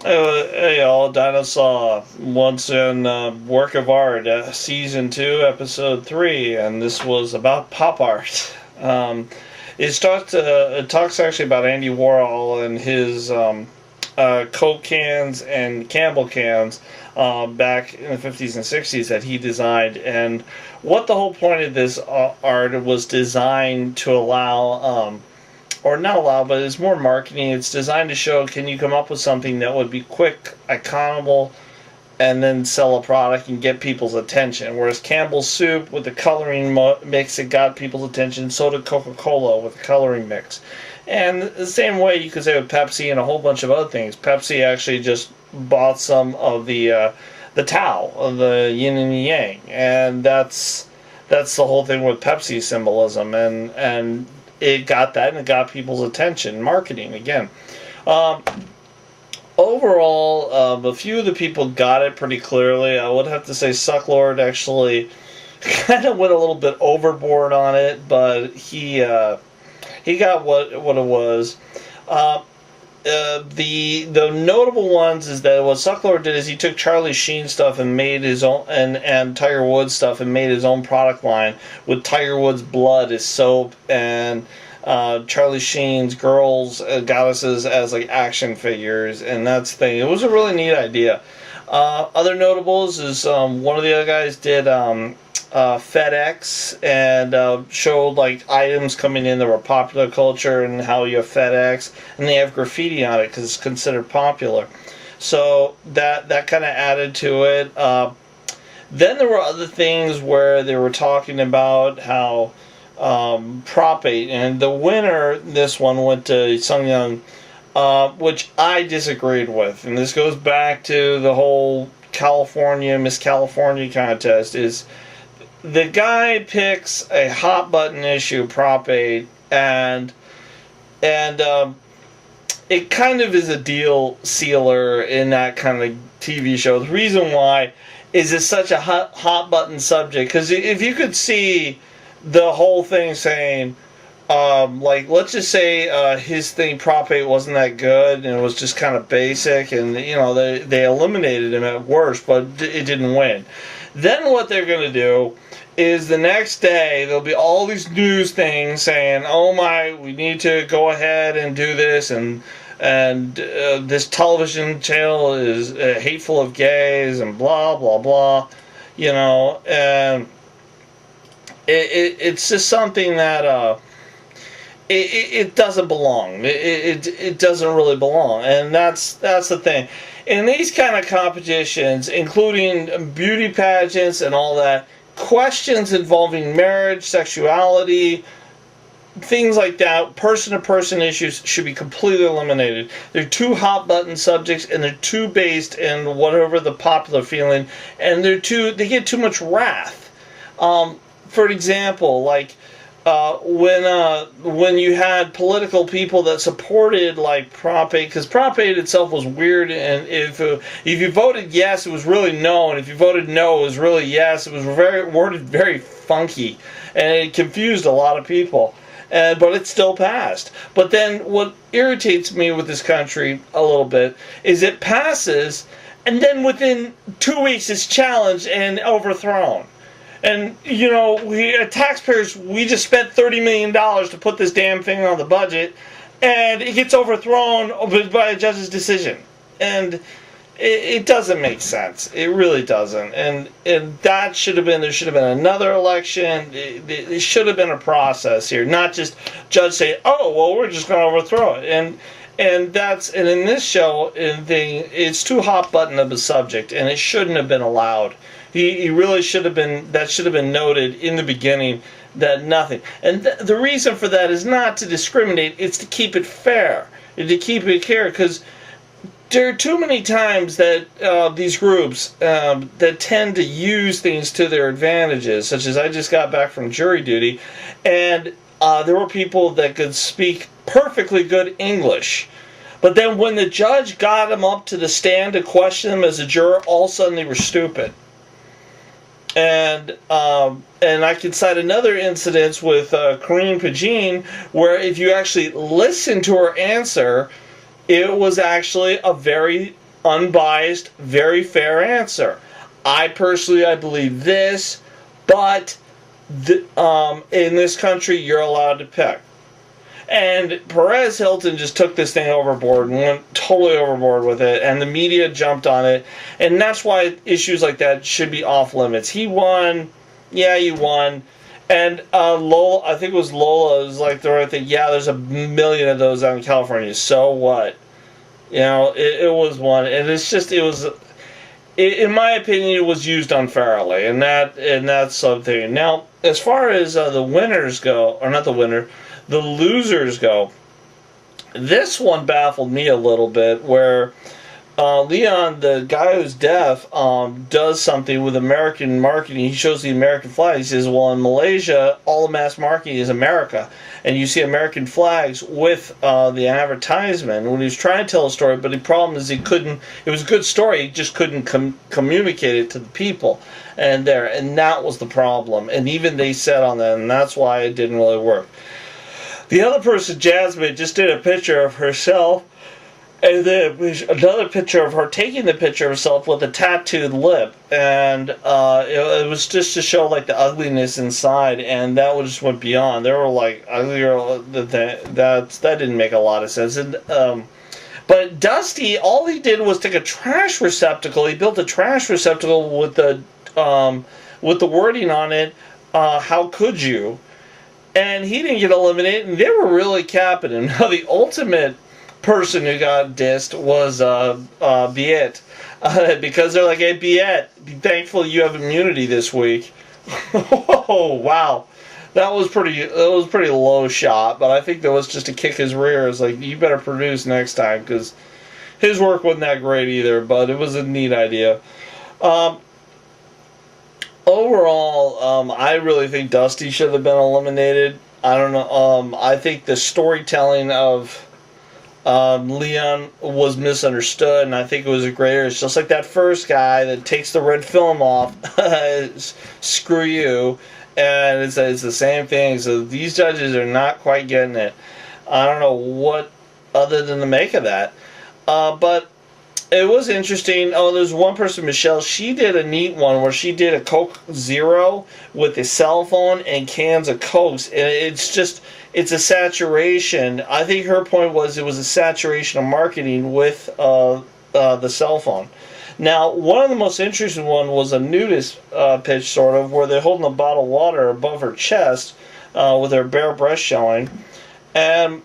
Hey all, Dinosa once in Work of Art, Season 2, Episode 3, and this was about pop art. It talks actually about Andy Warhol and his Coke cans and Campbell cans back in the 50s and 60s that he designed, and what the whole point of this art was designed to allow. Or not allow, but it's more marketing. It's designed to show, can you come up with something that would be quick, iconable, and then sell a product and get people's attention. Whereas Campbell's soup with the coloring mix, it got people's attention. So did Coca-Cola with the coloring mix. And the same way you could say with Pepsi and a whole bunch of other things. Pepsi actually just bought some of the Tao, of the yin and yang, and that's the whole thing with Pepsi symbolism, and it got that, and it got people's attention. Marketing again. Um, Overall, a few of the people got it pretty clearly. I would have to say Sucklord actually kind of went a little bit overboard on it, but he got what it was. Uh, the notable ones is that what Sucklord did is he took Charlie Sheen stuff and made his own, and Tiger Woods stuff and made his own product line with Tiger Woods blood as soap, and Charlie Sheen's girls goddesses as like action figures, and that's the thing. It was a really neat idea. Other notables is one of the other guys did FedEx, and showed like items coming in that were popular culture and how you have FedEx, and they have graffiti on it because it's considered popular. So that kind of added to it. Then there were other things where they were talking about how Prop 8, and the winner, this one went to Sung Young, which I disagreed with. And this goes back to the whole Miss California contest, is the guy picks a hot button issue, Prop 8, and it kind of is a deal sealer in that kind of TV show. The reason why is it's such a hot button subject, because if you could see the whole thing saying, like, let's just say his thing, Prop 8, wasn't that good, and it was just kind of basic, and, you know, they eliminated him at worst, but it didn't win. Then what they're going to do is the next day there'll be all these news things saying, oh my, we need to go ahead and do this, and this television channel is hateful of gays, and blah, blah, blah, you know, and it's just something that it doesn't belong. It doesn't really belong, and that's the thing. In these kind of competitions, including beauty pageants and all that, questions involving marriage, sexuality, things like that, person-to-person issues should be completely eliminated. They're too hot-button subjects, and they're too based in whatever the popular feeling, and they get too much wrath. For example, like when you had political people that supported like Prop 8, because Prop 8 itself was weird, and if you voted yes, it was really no, and if you voted no, it was really yes. It was worded very funky, and it confused a lot of people. But it still passed. But then what irritates me with this country a little bit is it passes, and then within 2 weeks it's challenged and overthrown. And, you know, we taxpayers, we just spent $30 million to put this damn thing on the budget, and it gets overthrown by a judge's decision. And it doesn't make sense. It really doesn't. And that should have been, there should have been another election. It should have been a process here, not just judge say, oh, well, we're just going to overthrow it. And in this show, it's too hot button of a subject, and it shouldn't have been allowed. He really should have been, that should have been noted in the beginning, that nothing. And the reason for that is not to discriminate, it's to keep it fair, and to keep it fair, because there are too many times that these groups that tend to use things to their advantages, such as I just got back from jury duty, and there were people that could speak perfectly good English. But then when the judge got them up to the stand to question them as a juror, all of a sudden they were stupid. And I can cite another incident with Corinne Pagine, where if you actually listen to her answer, it was actually a very unbiased, very fair answer. I believe this, but in this country, you're allowed to pick. And Perez Hilton just took this thing overboard and went totally overboard with it, and the media jumped on it, and that's why issues like that should be off limits. He won, yeah, you won, and Lola, I think it was Lola, was like the right thing. Yeah, there's 1 million of those out in California. So what? You know, it was one, and it's just in my opinion, it was used unfairly, and that's something. Now, as far as the winners go, or not the winner, the losers go, this one baffled me a little bit, where Leon, the guy who's deaf, does something with American marketing. He shows the American flag. He says, well, in Malaysia, all the mass marketing is America. And you see American flags with the advertisement when he was trying to tell a story, but the problem is he couldn't, it was a good story, he just couldn't communicate it to the people. And that was the problem. And even they said on that, and that's why it didn't really work. The other person, Jasmine, just did a picture of herself, and then another picture of her taking the picture of herself with a tattooed lip, and it was just to show like the ugliness inside, and that just went beyond. They were like uglier. That didn't make a lot of sense. And but Dusty, all he did was take a trash receptacle. He built a trash receptacle with the wording on it. How could you? And he didn't get eliminated, and they were really capping him. Now the ultimate person who got dissed was Biet, because they're like, hey Biet, be thankful you have immunity this week. Oh wow, that was pretty low shot, but I think that was just to kick his rear. It's like, you better produce next time, because his work wasn't that great either, but it was a neat idea. Overall, I really think Dusty should have been eliminated. I don't know. I think the storytelling of Leon was misunderstood, and I think it was a greater. It's just like that first guy that takes the red film off. Screw you. And it's the same thing. So these judges are not quite getting it. I don't know what other than to make of that. But it was interesting. Oh, there's one person, Michelle. She did a neat one where she did a Coke Zero with a cell phone and cans of Cokes. And it's a saturation. I think her point was it was a saturation of marketing with the cell phone. Now, one of the most interesting one was a nudist pitch, sort of, where they're holding a bottle of water above her chest with her bare breast showing. And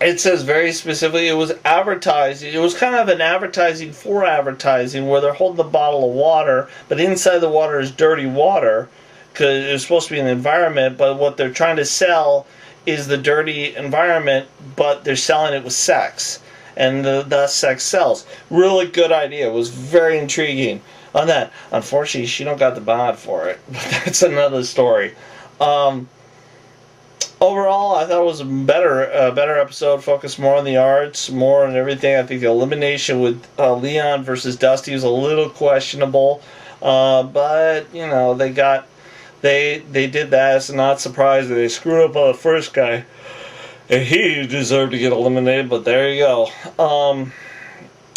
it says very specifically it was advertising. It was kind of an advertising for advertising, where they're holding the bottle of water, but inside the water is dirty water, because it was supposed to be an environment, but what they're trying to sell is the dirty environment, but they're selling it with sex, and thus sex sells. Really good idea. It was very intriguing on that. Unfortunately, she don't got the bod for it, but that's another story. Overall, I thought it was a better episode, focused more on the arts, more on everything. I think the elimination with Leon versus Dusty was a little questionable, but you know, they did that. It's not surprising. They screwed up on the first guy, and he deserved to get eliminated. But there you go.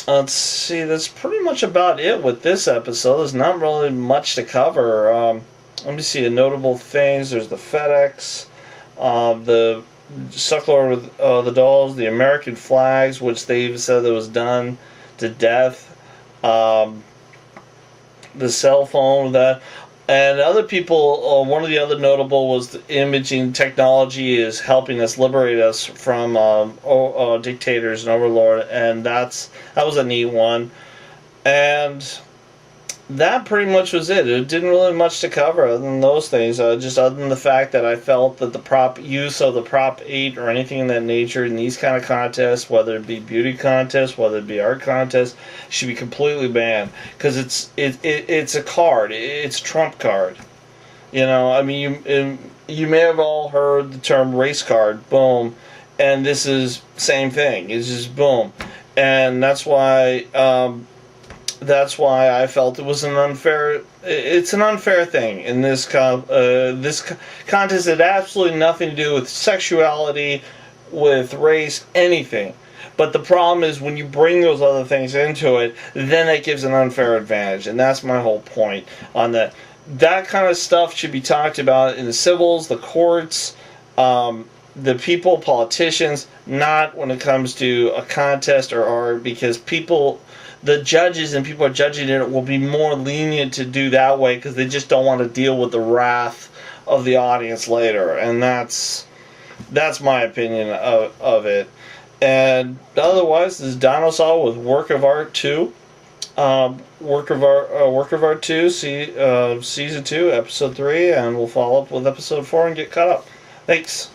Let's see. That's pretty much about it with this episode. There's not really much to cover. Let me see the notable things. There's the FedEx. The Suckler with the dolls, the American flags, which they even said that was done to death. The cell phone, that, and other people. One of the other notable was the imaging technology is helping us liberate us from dictators and overlord, and that was a neat one. And that pretty much was it. It didn't really much to cover other than those things. Just other than the fact that I felt that the use of the Prop 8 or anything in that nature in these kind of contests, whether it be beauty contests, whether it be art contests, should be completely banned, because it's a card. It's a trump card. You know, I mean, you may have all heard the term race card. Boom, and this is same thing. It's just boom, and that's why. That's why I felt it was an unfair. It's an unfair thing in this contest. It had absolutely nothing to do with sexuality, with race, anything. But the problem is when you bring those other things into it, then it gives an unfair advantage. And that's my whole point on that. That kind of stuff should be talked about in the civils, the courts, the people, politicians, not when it comes to a contest or art, because people, the judges and people are judging it will be more lenient to do that way because they just don't want to deal with the wrath of the audience later. And that's my opinion of it. And otherwise, this is Dinosa with Work of Art 2. Work of Art 2, Season 2, Episode 3, and we'll follow up with Episode 4 and get caught up. Thanks.